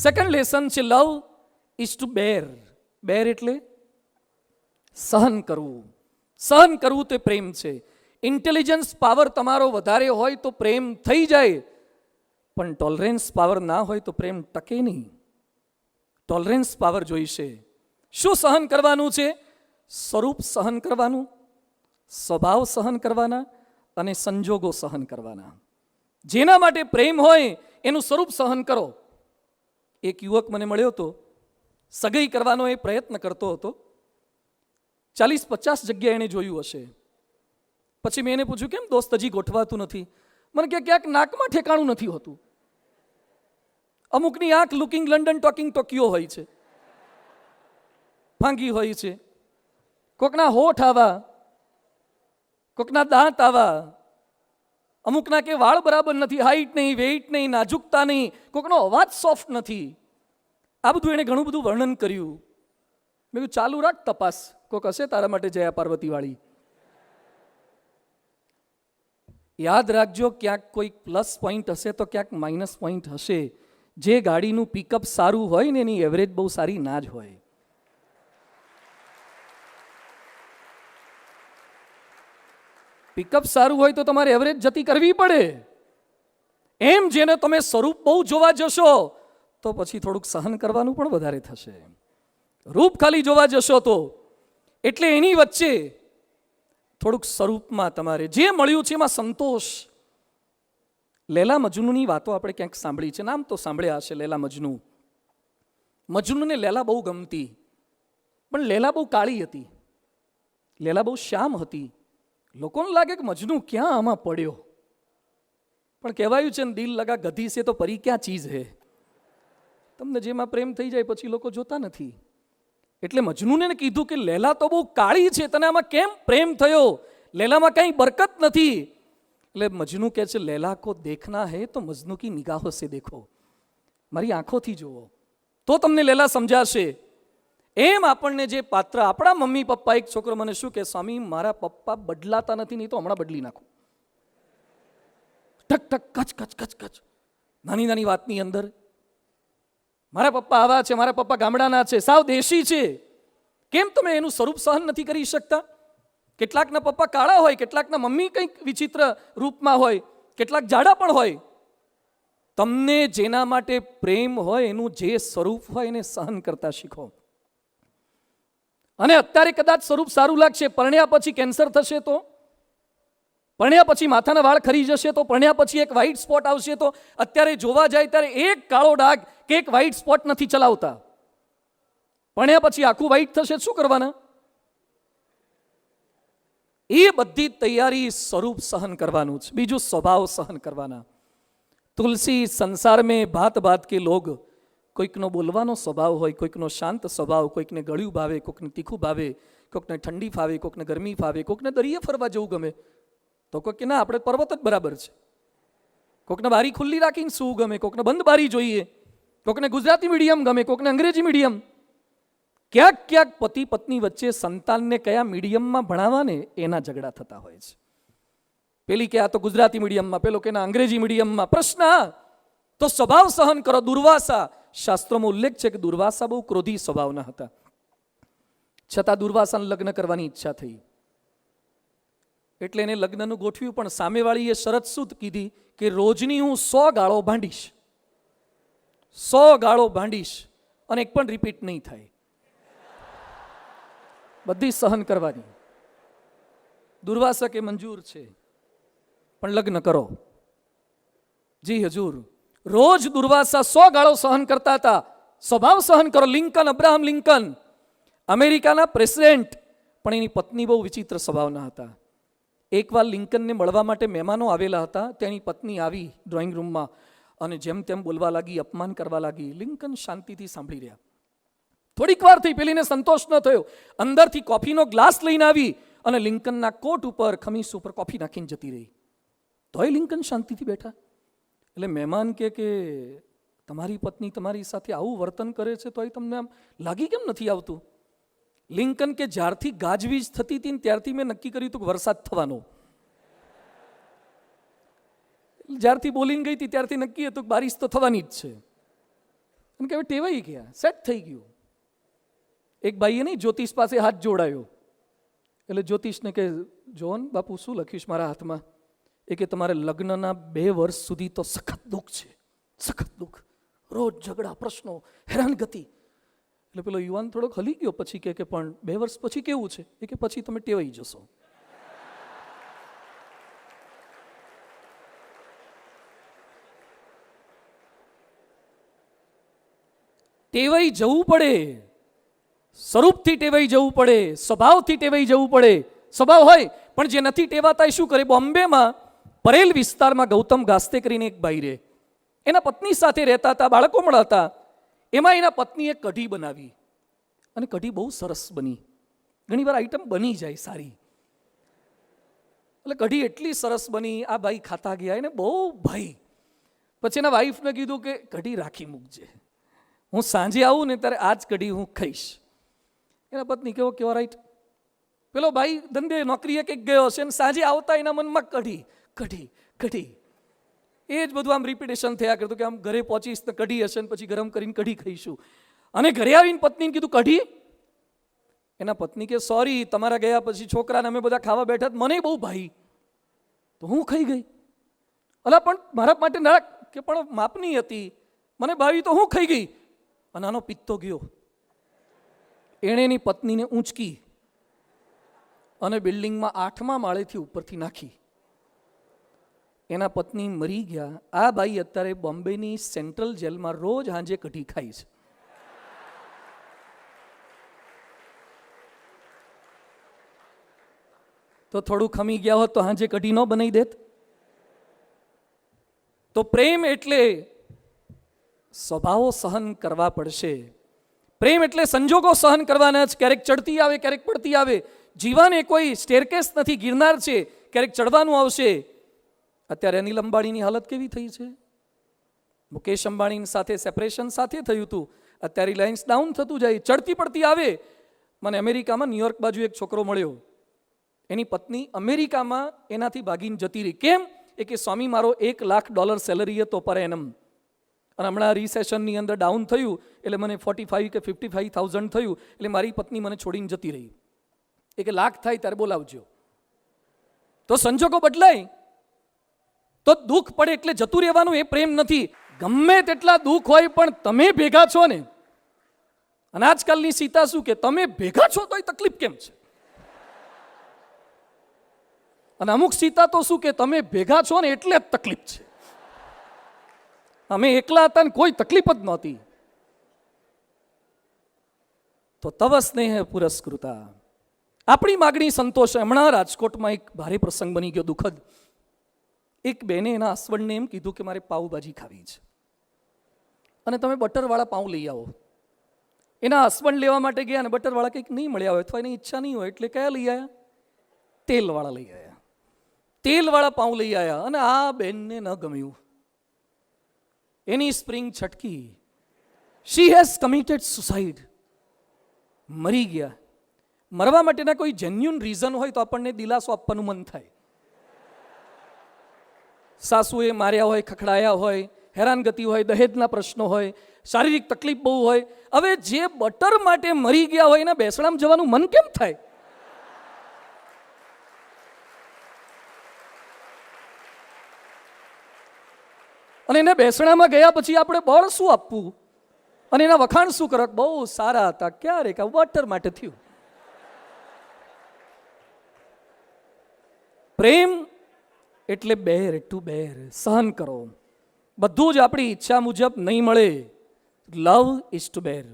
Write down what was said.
Second lesson છે લવ is to બેર. બેર એટલે સહન કરવું. સહન કરવું તે પ્રેમ છે. ઇન્ટેલિજન્સ પાવર તમારો વધારે હોય તો પ્રેમ થઈ જાય, પણ ટોલરન્સ પાવર ના હોય તો પ્રેમ ટકે નહીં. ટોલરન્સ પાવર જોઈશે. શું સહન કરવાનું છે? સ્વરૂપ સહન કરવાનું, સ્વભાવ સહન કરવાના અને સંજોગો સહન કરવાના. જેના માટે પ્રેમ હોય એનું સ્વરૂપ સહન કરો. એક યુવક મને મળ્યો હતો, સગાઈ કરવાનો એ પ્રયત્ન કરતો હતો. 40-50 જગ્યાએ એણે જોયું હશે. પછી મેં એને પૂછ્યું, કેમ દોસ્ત હજી ગોઠવાતું નથી? મને કે ક્યાંક નાકમાં ઠેકાણું નથી હોતું. અમુકની આંખ લુકિંગ લંડન ટોકિંગ ટોકિયો હોય છે, ફાંગી હોય છે. કોકના હોઠ આવા, કોકના દાંત આવા, અમુકના કે વાળ બરાબર નથી, હાઈટ નહીં, વેઇટ નહીં, નાજુકતા નહીં, કોકનો અવાજ સોફ્ટ નથી. આ બધું એણે ઘણું બધું વર્ણન કર્યું. મેં કીધું ચાલુ રાખ તપાસ, કોક હશે તારા માટે જયા પાર્વતી વાળી. યાદ રાખજો, ક્યાંક કોઈ પ્લસ પોઈન્ટ હશે તો ક્યાંક માઇનસ પોઈન્ટ હશે. જે ગાડીનું પિકઅપ સારું હોય ને એની એવરેજ બહુ સારી ના જ હોય. પિકઅપ સારું હોય તો તમારે એવરેજ જતી કરવી પડે. એમ જેને તમે સ્વરૂપ બહુ જોવા જશો તો પછી થોડુંક સહન કરવાનું પણ વધારે થશે. રૂપ ખાલી જોવા જશો તો, એટલે એની વચ્ચે થોડુંક સ્વરૂપમાં તમારે જે મળ્યું છે એમાં સંતોષ. લેલા મજનૂની વાતો આપણે ક્યાંક સાંભળી છે, નામ તો સાંભળ્યા હશે. લેલા મજનુ, મજનૂને લેલા બહુ ગમતી, પણ લેલા બહુ કાળી હતી, લેલા બહુ શ્યામ હતી. લોકોને લાગે કે મજનુ ક્યાં આમાં પડ્યો, પણ કહેવાયું છે ને દિલ લગા ગધી છે તો પરી ક્યાં ચીજ હે. તમને જેમાં પ્રેમ થઈ જાય પછી લોકો જોતા નથી. એટલે મજનૂને કીધું કે લેલા તો બહુ કાળી છે, તને આમાં કેમ પ્રેમ થયો? લેલામાં કંઈ બરકત નથી. એટલે મજનુ કહે છે, લેલા કો દેખના હે તો મજનુ કી નિગાહો સે દેખો. મારી આંખોથી જુઓ તો તમને લેલા સમજાશે. એમ આપણને જે પાત્ર, આપણા મમ્મી પપ્પા, એક છોકરો મને શું કે, સ્વામી મારા પપ્પા બદલાતા નથી, નહીં તો હમણાં બદલી નાખું. ટક ટક કચ કચ કચ કચ, નાની નાની વાતની અંદર. મારા પપ્પા આવા છે, મારા પપ્પા ગામડાના છે, સાવ દેશી છે. કેમ તમે એનું સ્વરૂપ સહન નથી કરી શકતા? કેટલાકના પપ્પા કાળા હોય, કેટલાકના મમ્મી કંઈક વિચિત્ર રૂપમાં હોય, કેટલાક જાડા પણ હોય. તમને જેના માટે પ્રેમ હોય એનું જે સ્વરૂપ હોય એને સહન કરતા શીખો. અને અત્યારે કદાચ સ્વરૂપ સારું લાગશે, પરણ્યા પછી કેન્સર થશે તો, પરણ્યા પછી માથાના વાળ ખરી જશે તો, પરણ્યા પછી એક વ્હાઈટ સ્પોટ આવશે તો, અત્યારે જોવા જાય ત્યારે એક કાળો ડાઘ કે એક વ્હાઈટ સ્પોટ નથી ચલાવતા. પરણ્યા પછી આખું વ્હાઈટ થશે, શું કરવાના? એ બધી તૈયારી સ્વરૂપ સહન કરવાનું છે. બીજું સ્વભાવ સહન કરવાના. તુલસી સંસાર में भात भात के लोग, કોઈકનો બોલવાનો સ્વભાવ હોય, કોઈકનો શાંત સ્વભાવ, કોઈકને ગળ્યું ભાવે, કોઈકને તીખું ભાવે, કોઈકને ઠંડી ફાવે, કોઈકને ગરમી ફાવે, કોઈકને દરિયે ફરવા જવું ગમે તો કોઈક કે ના આપણે પર્વત જ બરાબર છે. કોઈકને બારી ખુલ્લી રાખીને સૂવું ગમે, કોઈકને બંધ બારી જોઈએ, કોઈકને ગુજરાતી મીડિયમ ગમે, કોઈકને અંગ્રેજી મીડિયમ. ક્યાંક ક્યાંક પતિ પત્ની વચ્ચે સંતાનને કયા મીડિયમમાં ભણાવવાને એના ઝઘડા થતા હોય છે. પેલી કે આ તો ગુજરાતી મીડિયમમાં, પેલો કે ના અંગ્રેજી મીડિયમમાં. પ્રશ્ન તો સ્વભાવ સહન કરો. દુર્વાસા, શાસ્ત્રોમાં ઉલ્લેખ છે કે દુર્વાસા બહુ ક્રોધી સ્વભાવના હતા, છતાં દુર્વાસાને લગ્ન કરવાની ઈચ્છા થઈ. એટલે એને લગ્નનું ગોઠવ્યું, પણ સામેવાળીએ શરત શું કીધી કે રોજની હું 100 ગાળો ભાંડીશ, 100 ગાળો ભાંડીશ અને એક પણ રિપીટ નહીં થાય, બધી સહન કરવાની. દુર્વાસા કે મંજૂર છે, પણ લગ્ન કરો. જી હજૂર. રોજ દુર્વાસા 100 ગાળો સહન કરતા હતા. સ્વભાવ સહન કરો. લિંકન, અબ્રાહમ લિંકન, અમેરિકાના પ્રેસિડેન્ટ, પણ એની પત્ની બહુ વિચિત્ર સ્વભાવના હતા. એકવાર લિંકનને મળવા માટે મહેમાનો આવેલા હતા. તેની પત્ની આવી ડ્રોઈંગ રૂમમાં અને જેમ તેમ બોલવા લાગી, અપમાન કરવા લાગી. લિંકન શાંતિથી સાંભળી રહ્યા. થોડીક વાર થઈ, પેલીને સંતોષ ન થયો. અંદરથી કોફીનો ગ્લાસ લઈને આવી અને લિંકનના કોટ ઉપર, ખમીસ ઉપર કોફી નાખીને જતી રહી. તોય લિંકન શાંતિથી બેઠા. એટલે મહેમાન કે તમારી પત્ની તમારી સાથે આવું વર્તન કરે છે તોય તમને આમ લાગી કેમ નથી આવતું? લિંકન કે જ્યારથી ગાજવીજ થતી હતી ત્યારથી મેં નક્કી કર્યું હતું કે વરસાદ થવાનો. જ્યારથી બોલીને ગઈ હતી ત્યારથી નક્કી હતું કે બારિશ તો થવાની જ છે. અને કે હવે ટેવાઈ ગયા, સેટ થઈ ગયું. એક ભાઈએ નહીં જ્યોતિષ પાસે હાથ જોડાયો, એટલે જ્યોતિષને કે જોન બાપુ શું લખ્યું છે મારા હાથમાં? એ કે તમારે લગ્નના 2 વર્ષ સુધી તો સખત દુઃખ છે, સખત દુઃખ, રોજ ઝઘડા, પ્રશ્નો, હેરાનગતિ. એટલે પેલો યુવાન થોડોક હલી ગયો. પછી કે પણ 2 વર્ષ પછી કેવું છે? એ કે પછી તમે ટેવાઈ જશો. ટેવાઈ જવું પડે, સ્વરૂપથી ટેવાઈ જવું પડે, સ્વભાવથી ટેવાઈ જવું પડે. સ્વભાવ હોય પણ જે નથી ટેવાતા એ શું કરે? બોમ્બેમાં પરેલ વિસ્તારમાં ગૌતમ ગાસ્તે કરીને એક ભાઈ રહે, એના પત્ની સાથે રહેતા હતા, બાળકો મળ્યા હતા. એમાં એના પત્નીએ કઢી બનાવી અને કઢી બહુ સરસ બની. ઘણીવાર આઈટમ બની જાય સારી, એટલે કઢી એટલી સરસ બની, આ ભાઈ ખાતા ગયા, એને બહુ ભાઈ. પછી એના વાઈફને કીધું કે કઢી રાખી મૂકજે, હું સાંજે આવું ને ત્યારે આ જ કઢી હું ખાઈશ. એના પત્ની કેવો કેવો રાઈટ. પેલો ભાઈ ધંધે નોકરીએ કંઈક ગયો હશે ને સાંજે આવતા એના મનમાં કઢી કઢી કઢી, એ જ બધું આમ રિપીટેશન થયા કરતું કે આમ ઘરે પહોંચીશ તો કઢી હશે ને પછી ગરમ કરીને કઢી ખાઈશું. અને ઘરે આવીને પત્નીને કીધું કઢી. એના પત્ની કે સોરી, તમારા ગયા પછી છોકરાને અમે બધા ખાવા બેઠા, મને બહુ ભાઈ તો હું ખાઈ ગઈ. અલા પણ મારા માટે ના કે પણ માપની હતી, મને ભાવી તો હું ખાઈ ગઈ. અને આનો પિત્તો ગયો, એણે એની પત્નીને ઊંચકી અને બિલ્ડિંગમાં 8મા માળેથી ઉપરથી નાખી. એના પત્ની મરી ગયા. આ ભાઈ અત્યારે બોમ્બેની સેન્ટ્રલ જેલમાં રોજ સાંજે કઢી ખાય છે. તો થોડું ખમી ગયા હોત તો સાંજે કઢી ન બનાવી દેત. તો પ્રેમ એટલે સ્વભાવો સહન કરવા પડશે. પ્રેમ એટલે સંજોગો સહન કરવાના જ. ક્યારેક ચડતી આવે, ક્યારેક પડતી આવે. જીવન એ કોઈ સ્ટેરકેસ નથી, ગિરનાર છે, ક્યારેક ચડવાનું આવશે. અત્યારે અનિલ અંબાણીની હાલત કેવી થઈ છે? મુકેશ અંબાણી સાથે સેપરેશન સાથે થયું હતું, અત્યારે રિલાયન્સ ડાઉન થતું જાય, ચડતી પડતી આવે. મને અમેરિકામાં ન્યુયોર્ક બાજુ એક છોકરો મળ્યો, એની પત્ની અમેરિકામાં એનાથી ભાગીને જતી રહી. કેમ? એ કે સ્વામી મારો $1,00,000 સેલરી હતો પર એનમ, અને હમણાં રિસેશનની અંદર ડાઉન થયું એટલે મને 45 કે 55,000 થયું, એટલે મારી પત્ની મને છોડીને જતી રહી. એ કે લાખ થાય ત્યારે બોલાવજો. તો સંજોગો બદલાય તો દુઃખ પડે એટલે જતું રહેવાનું, એ પ્રેમ નથી. ગમે તેટલા દુઃખ હોય પણ તમે ભેગા છો ને. અને આજકાલની સીતા શું કે તમે ભેગા છો તોય તકલીફ કેમ છે? અને અમુક સીતા તો શું કે તમે ભેગા છો ને એટલે જ તકલીફ છે. અમે એકલા હતા ને કોઈ તકલીફ જ નહોતી. તો તવ સ્નેહ પુરસ્કૃતા, આપણી માગણી સંતોષ. હમણાં રાજકોટમાં એક ભારે પ્રસંગ બની ગયો, દુઃખદ. એક બેને એના હસબન્ડને એમ કીધું કે મારે પાઉભાજી ખાવી છે અને તમે બટરવાળા પાઉં લઈ આવો. એના હસબન્ડ લેવા માટે ગયા અને બટરવાળા કંઈક નહીં મળ્યા હોય અથવા એની ઈચ્છા નહીં હોય, એટલે કયા લઈ આવ્યા? તેલવાળા લઈ આવ્યા. તેલવાળા પાઉં લઈ આવ્યા અને આ બેનને ન ગમ્યું. એની સ્પ્રિંગ છટકી. She has committed suicide. મરી ગયા. મરવા માટેના કોઈ જેન્યુન રીઝન હોય તો આપણને દિલાસો આપવાનું મન થાય. સાસુએ માર્યા હોય, ખખડાયા હોય, હેરાનગતિ હોય, દહેજના પ્રશ્નો હોય, શારીરિક તકલીફ બહુ હોય. હવે જે બટર માટે મરી ગયા હોય એના બેસણામાં જવાનું મન કેમ થાય? અને એને બેસણામાં ગયા પછી આપણે બળ શું આપવું અને એના વખાણ શું કરવા? બહુ સારા હતા, ક્યારે કે બટર માટે થયું. પ્રેમ એટલે બેર ટુ બેર, સહન કરો. બધું જ આપણી ઈચ્છા મુજબ નહીં મળે. Love is to bare.